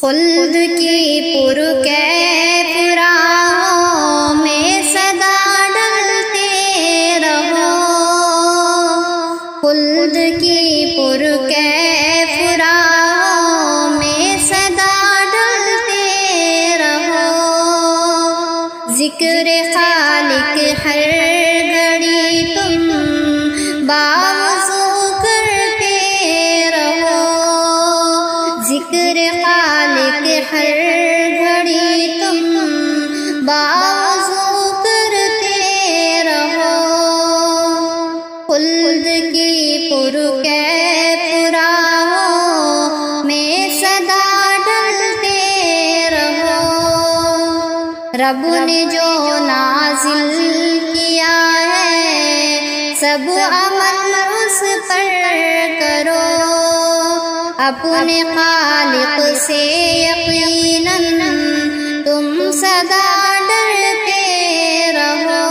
خلد کی پرکیف راہوں میں صدا ڈالتے رہو، خلد کی پرکیف راہوں میں صدا ڈالتے رہو، ذکر خالق ہر گھڑی تم باوضو کرتے رہو، ذکر خالق ہر گھڑی تم باوضو کرتے رہو، خلد کی پرکیف راہوں میں صدا ڈالتے رہو، رب نے جو نازل کیا ہے سب عمل اس پر کرو، اپنے خالق سے یقیناً تم سدا ڈرتے رہو،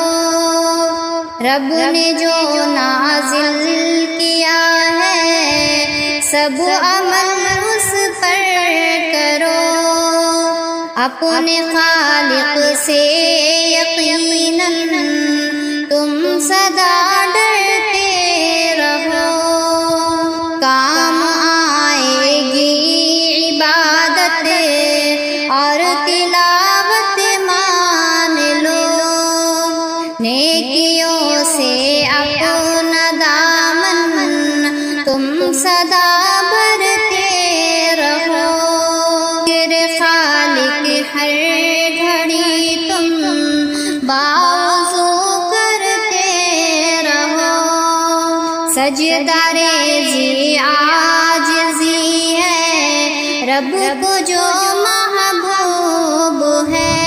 رب نے جو نازل کیا ہے سب عمل اس پر کرو، اپنے خالق سے یقیناً تم سدا ڈرتے رہو، کام آئے گی عبادت اور تلاوت مان لو، نیکیوں سے اپنا دامن تم سدا بھرتے رہو، ذکر خالق ہر گھڑی تم باوضو کرتے رہو، سجدہ ریزی عاجزی ہے رب کو جو محبوب ہے،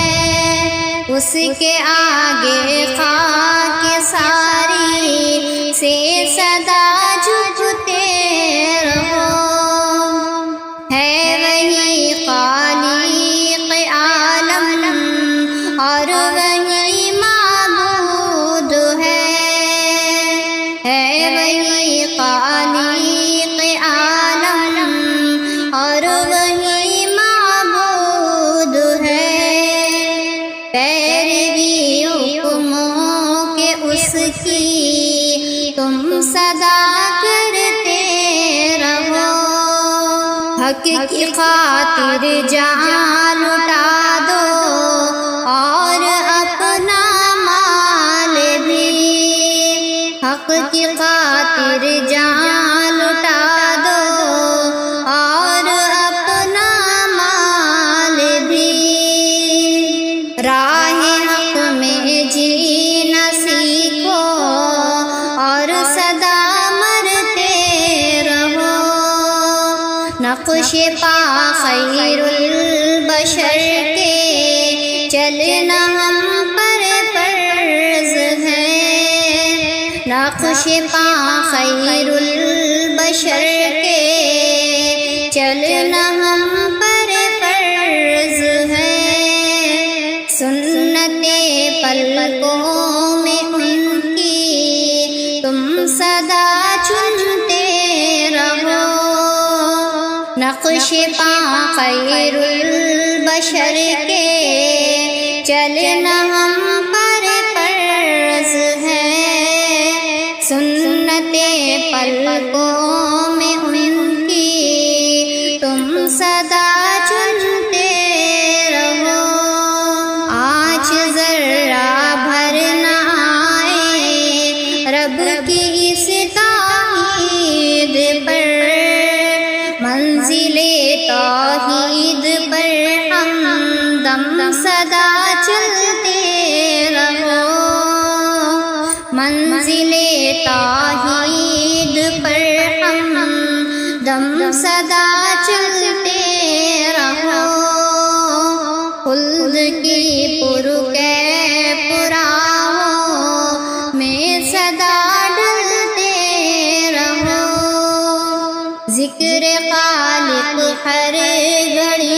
اس کے آگے خاک ساری سے صدا جھکتے رہو، ہے وہی خالق عالم اور وہی معبود ہے وہی خالق عالم اور وہی معبود ہے، پیروی حکموں کے اس کی تم سدا کرتے رہو، حق کی خاطر جان لٹا دو اور اپنا مال بھی، حق کی خاطر جان لٹا دو اور اپنا مال بھی، راہ حق میں جینا سیکھو اور سدا مرتے رہو، نقش پا خیر البشر کے چلنا ہم پر فرض ہے، نقش پا خیر البشر کے چلنا ہم پر فرض ہے، سنت پلکوں میں ان کی تم سدا چنتے رہو، نقش پا خیر البشر کے چلنا ہم پر فرض ہے، سنت پلکوں میں ان کی تم سدا چنتے رہو، آج ذرہ بھر نہ آئے رب کی اس توحید پر، منزل توحید پر ہم دم سدا چلتے رہو، منزل توحید پر ہم دم سدا چلتے رہو، خلد کی پرکیف راہوں میں صدا ڈالتے رہو، ذکر خالق ہر گھڑی